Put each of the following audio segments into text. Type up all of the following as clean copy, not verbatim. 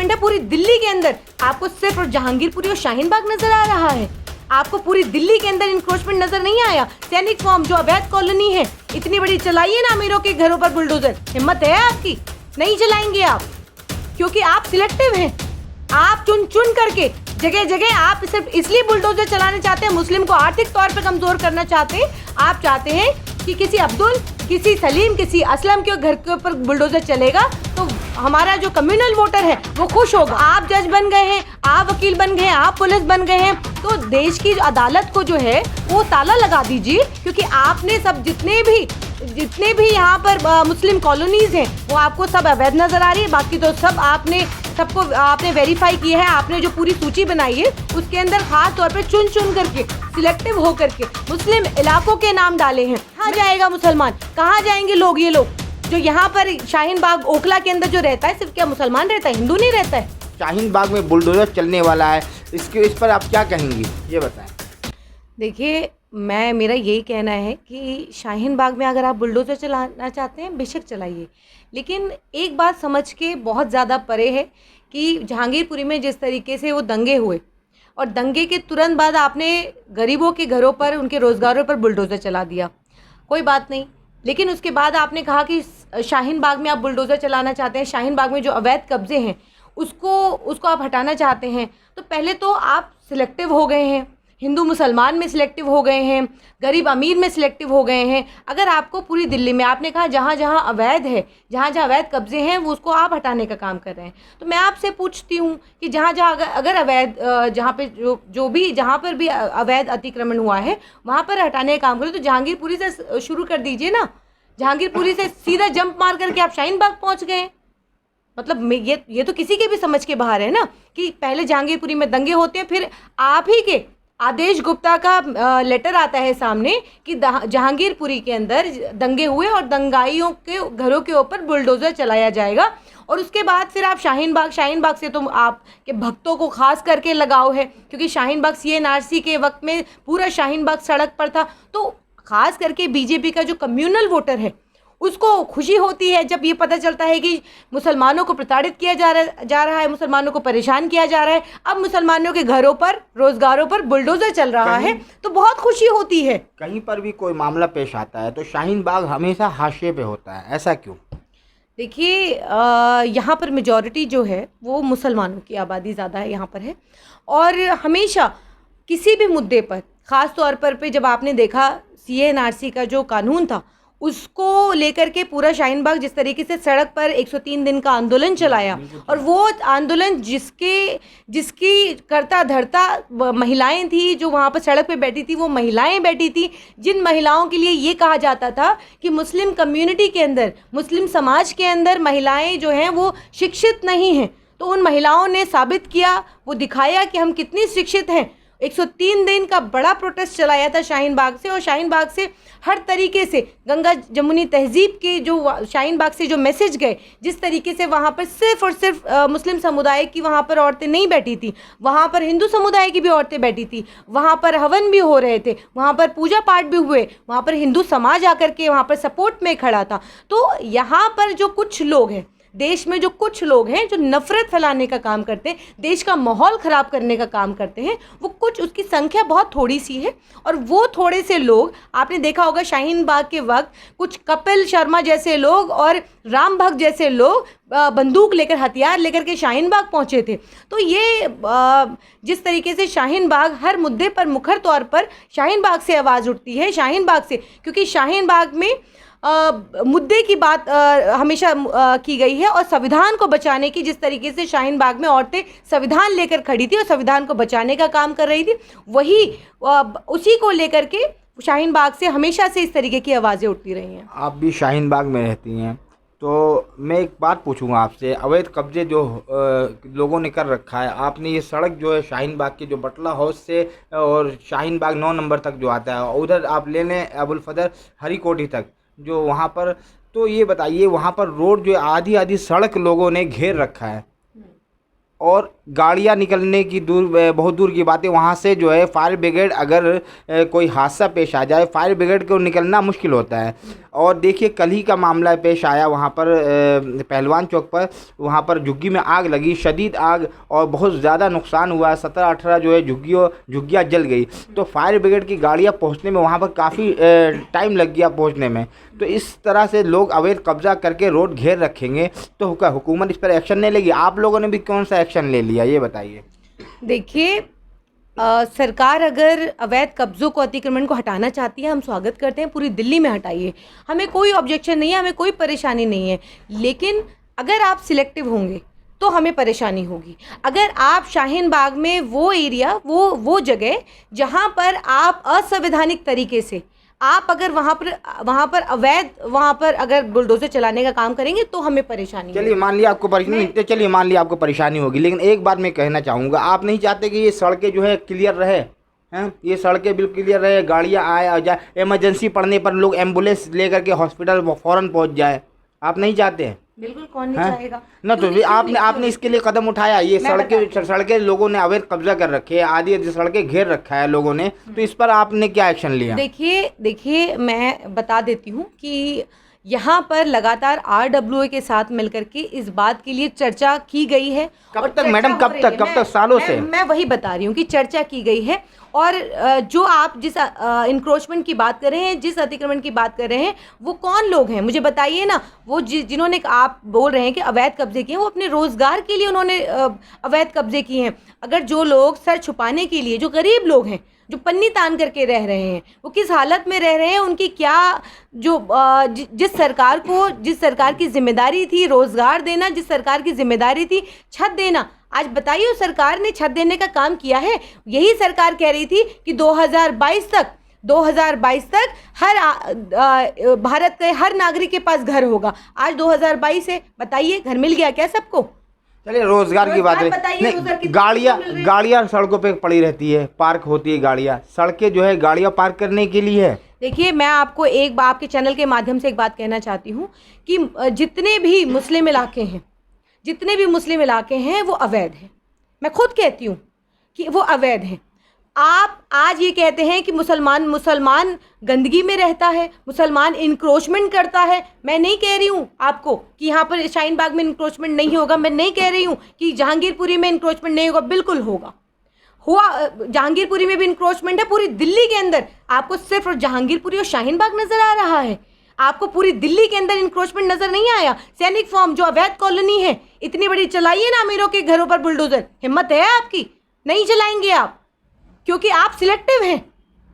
इन्क्रोचमेंट है पूरी दिल्ली के अंदर। आपको सिर्फ और जहांगीरपुरी और शाहीन बाग नजर आ रहा है, आपको पूरी दिल्ली के अंदर इंक्रोचमेंट नजर नहीं आया। सैनिक फॉर्म जो अवैध कॉलोनी है, इतनी बड़ी चलाइए ना अमीरों के घरों पर बुलडोजर, हिम्मत है आपकी? नहीं चलाएंगे आप, क्योंकि आप सिलेक्टिव हैं। आप चुन चुन करके जगह जगह आप सिर्फ इसलिए बुलडोजर चलाना चाहते हैं, मुस्लिम को आर्थिक तौर पर कमजोर करना चाहते हैं। आप चाहते हैं कि किसी अब्दुल, किसी सलीम, किसी असलम के घर के ऊपर बुलडोजर चलेगा तो हमारा जो कम्युनल वोटर है वो खुश होगा। आप जज बन गए हैं, आप वकील बन गए हैं, आप पुलिस बन गए हैं, तो देश की अदालत को जो है वो ताला लगा दीजिए, क्योंकि आपने सब जितने भी यहाँ पर मुस्लिम कॉलोनीज हैं वो आपको सब अवैध नजर आ रही है। बाकी तो सब आपने वेरीफाई किया है। आपने जो पूरी सूची बनाई है उसके अंदर खास तौर पे चुन चुन करके, सिलेक्टिव हो करके मुस्लिम इलाकों के नाम डाले हैं। कहाँ जाएगा मुसलमान, कहाँ जाएंगे लोग? ये लोग जो यहाँ पर शाहीन बाग ओखला के अंदर जो रहता है, सिर्फ क्या मुसलमान रहता है, हिंदू नहीं रहता है? शाहीन बाग में बुलडोजर चलने वाला है, इस पर आप क्या कहेंगी, ये बताएं। देखिए, मेरा यही कहना है कि शाहीन बाग में अगर आप बुलडोज़र चलाना चाहते हैं बेशक चलाइए, लेकिन एक बात समझ के बहुत ज़्यादा परे है कि जहांगीरपुरी में जिस तरीके से वो दंगे हुए और दंगे के तुरंत बाद आपने गरीबों के घरों पर, उनके रोज़गारों पर बुलडोज़र चला दिया, कोई बात नहीं। लेकिन उसके बाद आपने कहा कि शाहीन बाग में आप बुलडोज़र चलाना चाहते हैं, शाहीन बाग में जो अवैध कब्जे हैं उसको आप हटाना चाहते हैं। तो पहले तो आप सिलेक्टिव हो गए हैं, हिंदू मुसलमान में सिलेक्टिव हो गए हैं, गरीब अमीर में सिलेक्टिव हो गए हैं। अगर आपको पूरी दिल्ली में, आपने कहा जहाँ जहाँ अवैध है, जहाँ जहाँ अवैध कब्जे हैं वो उसको आप हटाने का काम कर रहे हैं, तो मैं आपसे पूछती हूँ कि जहाँ जहाँ अगर अवैध, जहाँ पे जहाँ पर भी अवैध अतिक्रमण हुआ है वहाँ पर हटाने का काम करें, तो जहांगीरपुरी से शुरू कर दीजिए ना। जहांगीरपुरी से सीधा जंप मार करके आप शाहीन बाग पहुँच गए। मतलब ये तो किसी के भी समझ के बाहर है ना कि पहले जहांगीरपुरी में दंगे होते हैं, फिर आप ही के आदेश गुप्ता का लेटर आता है सामने कि जहांगीरपुरी के अंदर दंगे हुए और दंगाइयों के घरों के ऊपर बुलडोज़र चलाया जाएगा। और उसके बाद फिर आप शाहीन बाग से तो आपके भक्तों को खास करके लगाव है, क्योंकि शाहीन बाग CNRC के वक्त में पूरा शाहीन बाग सड़क पर था। तो खास करके बीजेपी का जो कम्युनल वोटर है उसको खुशी होती है जब ये पता चलता है कि मुसलमानों को प्रताड़ित किया जा रहा है, मुसलमानों को परेशान किया जा रहा है, अब मुसलमानों के घरों पर, रोजगारों पर बुलडोजर चल रहा है, तो बहुत खुशी होती है। कहीं पर भी कोई मामला पेश आता है तो शाहीन बाग हमेशा हाशिए पे होता है, ऐसा क्यों? देखिए, यहाँ पर मेजॉरिटी जो है वो मुसलमानों की आबादी ज़्यादा है यहाँ पर है, और हमेशा किसी भी मुद्दे पर, ख़ास तौर पर जब आपने देखा CNRC का जो कानून था उसको लेकर के पूरा शाहीन बाग जिस तरीके से सड़क पर 103 दिन का आंदोलन चलाया, और वो आंदोलन जिसकी करता धरता महिलाएं थी जो वहाँ पर सड़क पे बैठी थी, वो महिलाएं बैठी थी जिन महिलाओं के लिए ये कहा जाता था कि मुस्लिम कम्युनिटी के अंदर, मुस्लिम समाज के अंदर महिलाएं जो हैं वो शिक्षित नहीं हैं। तो उन महिलाओं ने साबित किया, वो दिखाया कि हम कितनी शिक्षित हैं। 103 दिन का बड़ा प्रोटेस्ट चलाया था शाहीन बाग से, और शाहीन बाग से हर तरीके से गंगा जमुनी तहजीब के जो शाहीन बाग से जो मैसेज गए, जिस तरीके से वहाँ पर सिर्फ और सिर्फ मुस्लिम समुदाय की वहाँ पर औरतें नहीं बैठी थी, वहाँ पर हिंदू समुदाय की भी औरतें बैठी थी, वहाँ पर हवन भी हो रहे थे, वहाँ पर पूजा पाठ भी हुए, वहाँ पर हिंदू समाज आकर के वहाँ पर सपोर्ट में खड़ा था। तो यहाँ पर जो कुछ लोग हैं, देश में जो कुछ लोग हैं जो नफ़रत फैलाने का काम करते हैं, देश का माहौल ख़राब करने का काम करते हैं, वो कुछ, उसकी संख्या बहुत थोड़ी सी है, और वो थोड़े से लोग आपने देखा होगा शाहीन बाग के वक्त कुछ कपिल शर्मा जैसे लोग और राम भक्त जैसे लोग बंदूक लेकर, हथियार लेकर के शाहीन बाग पहुँचे थे। तो ये जिस तरीके से शाहीन बाग हर मुद्दे पर मुखर तौर पर शाहीन बाग से आवाज़ उठती है, शाहीन बाग से, क्योंकि शाहीन बाग में मुद्दे की बात हमेशा की गई है, और संविधान को बचाने की, जिस तरीके से शाहीन बाग में औरतें संविधान लेकर खड़ी थी और संविधान को बचाने का काम कर रही थी, वही उसी को लेकर के शाहीन बाग से हमेशा से इस तरीके की आवाज़ें उठती रही हैं। आप भी शाहीन बाग में रहती हैं, तो मैं एक बात पूछूंगा आपसे। अवैध कब्जे जो लोगों ने कर रखा है, आपने ये सड़क जो है शाहीन बाग के जो बटला हाउस से और शाहीन बाग 9 नंबर तक जो आता है, उधर आप ले लें अबुल फजर हरी कोठी तक जो वहाँ पर, तो ये बताइए वहाँ पर रोड जो आधी आधी सड़क लोगों ने घेर रखा है, और गाड़ियाँ निकलने की बहुत दूर की बात है। वहाँ से जो है फायर ब्रिगेड, अगर कोई हादसा पेश आ जाए, फायर ब्रिगेड को निकलना मुश्किल होता है। और देखिए कल ही का मामला पेश आया वहाँ पर पहलवान चौक पर, वहाँ पर झुग्गी में आग लगी, शदीद आग, और बहुत ज़्यादा नुकसान हुआ। 17-18 जो है झुग्गियाँ जल गई। तो फायर ब्रिगेड की गाड़ियाँ पहुँचने में वहाँ पर काफ़ी टाइम लग गया पहुँचने में। तो इस तरह से लोग अवैध कब्जा करके रोड घेर रखेंगे तो क्या हुकूमत इस पर एक्शन नहीं लेगी? आप लोगों ने भी कौन सा एक्शन ले लिया, ये बताइए। देखिए, सरकार अगर अवैध कब्जों को, अतिक्रमण को हटाना चाहती है, हम स्वागत करते हैं, पूरी दिल्ली में हटाइए, हमें कोई ऑब्जेक्शन नहीं है, हमें कोई परेशानी नहीं है। लेकिन अगर आप सिलेक्टिव होंगे तो हमें परेशानी होगी। अगर आप शाहीन बाग में वो एरिया, वो जगह जहाँ पर आप असंवैधानिक तरीके से आप अगर वहाँ पर अवैध, वहाँ पर अगर बुलडोजर चलाने का काम करेंगे तो हमें परेशानी। चलिए मान लिया आपको परेशानी, चलिए मान लिया आपको परेशानी होगी, लेकिन एक बात मैं कहना चाहूँगा, आप नहीं चाहते कि ये सड़कें जो है क्लियर रहे हैं? ये सड़कें बिल्कुल क्लियर रहे, गाड़ियाँ आए और जाए, इमरजेंसी पड़ने पर लोग एम्बुलेंस लेकर के हॉस्पिटल फ़ौरन पहुँच जाए। आप नहीं चाहते हैं? बिल्कुल, कौन नहीं चाहेगा ना। तो आपने इसके लिए कदम उठाया। ये सड़कें लोगों ने अवैध कब्जा कर रखे है, आधी सड़कें घेर रखा है लोगों ने, तो इस पर आपने क्या एक्शन लिया? देखिए मैं बता देती हूँ कि यहाँ पर लगातार RWA के साथ मिलकर के इस बात के लिए चर्चा की गई है। कब तक मैडम, कब तक? सालों से मैं वही बता रही हूँ कि चर्चा की गई है। और जो आप जिस इंक्रोचमेंट की बात कर रहे हैं, जिस अतिक्रमण की बात कर रहे हैं, वो कौन लोग हैं मुझे बताइए ना। वो जिन्होंने, आप बोल रहे हैं कि अवैध कब्जे किए, वो अपने रोजगार के लिए उन्होंने अवैध कब्जे किए हैं। अगर जो लोग सर छुपाने के लिए, जो गरीब लोग हैं, जो पन्नी तान करके रह रहे हैं, वो किस हालत में रह रहे हैं, उनकी क्या, जो जिस सरकार की जिम्मेदारी थी रोजगार देना, जिस सरकार की जिम्मेदारी थी छत देना, आज बताइए उस सरकार ने छत देने का काम किया है? यही सरकार कह रही थी कि 2022 तक हर भारत के हर नागरिक के पास घर होगा। आज 2022 है, बताइए घर मिल गया क्या सबको? चलिए रोजगार की बात है। गाड़ियाँ सड़कों पे पड़ी रहती है, पार्क होती है गाड़ियाँ, सड़कें जो है गाड़ियाँ पार्क करने के लिए है। देखिए, मैं आपको आपके चैनल के माध्यम से एक बात कहना चाहती हूँ कि जितने भी मुस्लिम इलाके हैं वो अवैध हैं। मैं खुद कहती हूँ कि वो अवैध हैं। आप आज ये कहते हैं कि मुसलमान गंदगी में रहता है, मुसलमान इंक्रोचमेंट करता है। मैं नहीं कह रही हूँ आपको कि यहाँ पर शाहीन बाग में इंक्रोचमेंट नहीं होगा। मैं नहीं कह रही हूँ कि जहांगीरपुरी में इंक्रोचमेंट नहीं होगा, बिल्कुल होगा। हुआ, जहांगीरपुरी में भी इंक्रोचमेंट है। पूरी दिल्ली के अंदर आपको सिर्फ और जहांगीरपुरी और शाहीन बाग नजर आ रहा है, आपको पूरी दिल्ली के अंदर इंक्रोचमेंट नजर नहीं आया। सैनिक फार्म जो अवैध कॉलोनी है, इतनी बड़ी चलाइए ना अमीरों के घरों पर बुलडोजर, हिम्मत है आपकी? नहीं चलाएंगे आप, क्योंकि आप सिलेक्टिव हैं।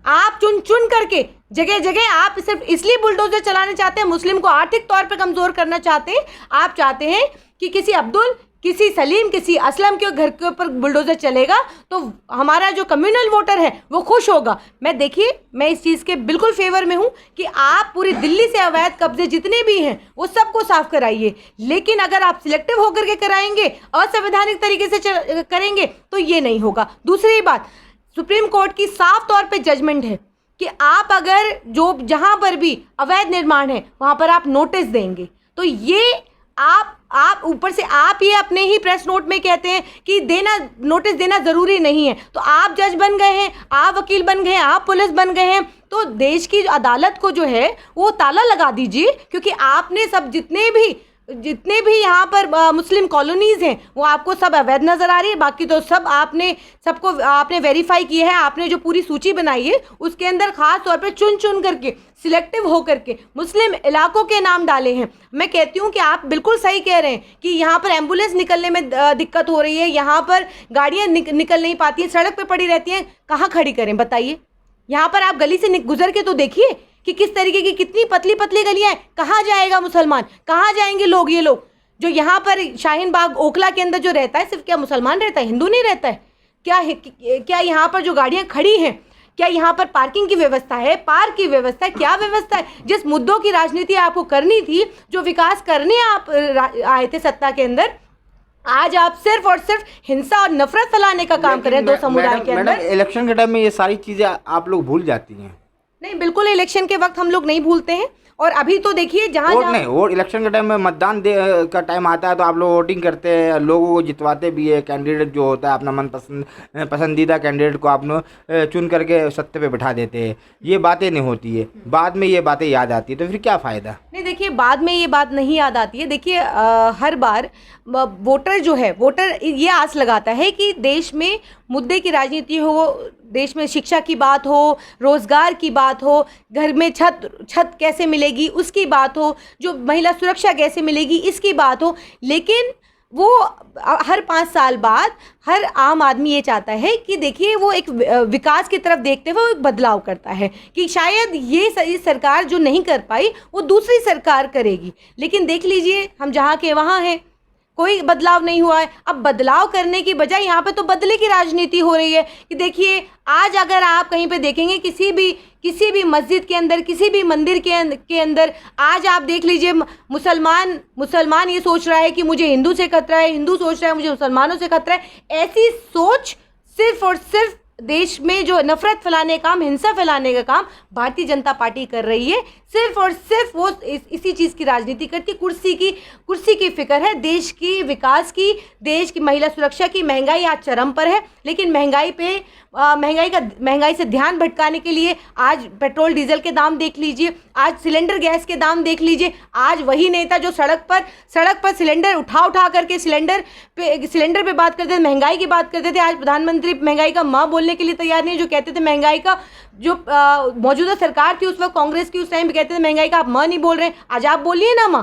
आप चुन करके जगह जगह आप सिर्फ इसलिए बुलडोजर चलाना चाहते हैं, मुस्लिम को आर्थिक तौर पर कमजोर करना चाहते हैं। आप चाहते हैं कि किसी अब्दुल, किसी सलीम, किसी असलम के घर के ऊपर बुलडोजर चलेगा तो हमारा जो कम्युनल वोटर है वो खुश होगा। मैं इस चीज़ के बिल्कुल फेवर में हूँ कि आप पूरी दिल्ली से अवैध कब्जे जितने भी हैं वो सबको साफ कराइए। लेकिन अगर आप सिलेक्टिव होकर के कराएंगे, असंवैधानिक तरीके से करेंगे, तो ये नहीं होगा। दूसरी बात, सुप्रीम कोर्ट की साफ तौर पे जजमेंट है कि आप अगर जहां पर भी अवैध निर्माण है वहां पर आप नोटिस देंगे, तो ये आप ऊपर से आप ये अपने ही प्रेस नोट में कहते हैं कि नोटिस देना जरूरी नहीं है। तो आप जज बन गए हैं, आप वकील बन गए हैं, आप पुलिस बन गए हैं, तो देश की अदालत को जो है वो ताला लगा दीजिए। क्योंकि आपने सब जितने भी यहाँ पर मुस्लिम कॉलोनीज़ हैं वो आपको सब अवैध नज़र आ रही है। बाकी तो सब आपने वेरीफाई किया है। आपने जो पूरी सूची बनाई है उसके अंदर ख़ास तौर पे चुन करके, सिलेक्टिव होकर के मुस्लिम इलाकों के नाम डाले हैं। मैं कहती हूँ कि आप बिल्कुल सही कह रहे हैं कि यहाँ पर एम्बुलेंस निकलने में दिक्कत हो रही है, यहाँ पर गाड़ियाँ निकल नहीं पाती हैं, सड़क पर पड़ी रहती हैं। कहाँ खड़ी करें बताइए? यहाँ पर आप गली से गुजर के तो देखिए कि किस तरीके की कितनी पतली पतली गलियां हैं। कहाँ जाएगा मुसलमान, कहाँ जाएंगे लोग? ये लोग जो यहाँ पर शाहीन बाग ओखला के अंदर जो रहता है, सिर्फ क्या मुसलमान रहता है, हिंदू नहीं रहता है क्या यहाँ पर जो गाड़ियाँ खड़ी हैं, क्या यहाँ पर पार्किंग की व्यवस्था है, पार्क की व्यवस्था है, क्या व्यवस्था है? जिस मुद्दों की राजनीति आपको करनी थी, जो विकास करने आप आए थे सत्ता के अंदर, आज आप सिर्फ और सिर्फ हिंसा और नफरत फैलाने का काम कर रहे हैं दो समुदाय के अंदर। इलेक्शन के टाइम में ये सारी चीजें आप लोग भूल जाती हैं। नहीं, बिल्कुल इलेक्शन के वक्त हम लोग नहीं भूलते हैं। और अभी तो देखिए जहाँ वोट जहाँ नहीं, वोट इलेक्शन के टाइम में मतदान का टाइम आता है तो आप लोग वोटिंग करते हैं, लोगों को जितवाते भी है। कैंडिडेट जो होता है अपना पसंदीदा कैंडिडेट को आप लोग चुन करके सत्ते पे बिठा देते हैं। ये बातें नहीं होती है, बाद में ये बातें याद आती है, तो फिर क्या फ़ायदा। नहीं, देखिए बाद में ये बात नहीं याद आती है। देखिए हर बार वोटर जो है, वोटर ये आस लगाता है कि देश में मुद्दे की राजनीति हो, देश में शिक्षा की बात हो, रोजगार की बात हो, घर में छत कैसे मिलेगी उसकी बात हो, जो महिला सुरक्षा कैसे मिलेगी इसकी बात हो। लेकिन वो हर 5 साल बाद हर आम आदमी ये चाहता है कि देखिए वो एक विकास की तरफ देखते हुए एक बदलाव करता है कि शायद ये सरकार जो नहीं कर पाई वो दूसरी सरकार करेगी। लेकिन देख लीजिए हम जहाँ के वहाँ हैं, कोई बदलाव नहीं हुआ है। अब बदलाव करने की बजाय यहाँ पे तो बदले की राजनीति हो रही है कि देखिए आज अगर आप कहीं पे देखेंगे किसी भी मस्जिद के अंदर, किसी भी मंदिर के अंदर आज आप देख लीजिए मुसलमान ये सोच रहा है कि मुझे हिंदू से खतरा है, हिंदू सोच रहा है मुझे मुसलमानों से खतरा है। ऐसी सोच सिर्फ और सिर्फ देश में जो नफरत फैलाने का काम, हिंसा फैलाने का काम भारतीय जनता पार्टी कर रही है। सिर्फ और सिर्फ वो इसी चीज़ की राजनीति करती, कुर्सी की फिक्र है, देश की विकास की, देश की महिला सुरक्षा की। महंगाई आज चरम पर है, लेकिन महंगाई से ध्यान भटकाने के लिए आज पेट्रोल डीजल के दाम देख लीजिए, आज सिलेंडर गैस के दाम देख लीजिए। आज वही नेता जो सड़क पर सिलेंडर उठा करके सिलेंडर पे बात करते थे, महंगाई की बात करते थे, आज प्रधानमंत्री महंगाई का माँ बोलने के लिए तैयार नहीं है। जो कहते थे महंगाई का, जो मौजूदा सरकार थी उस वक्त कांग्रेस की, उस टाइम पे कहते थे महंगाई का आप माँ नहीं बोल रहे हैं, आज आप बोलिए ना माँ।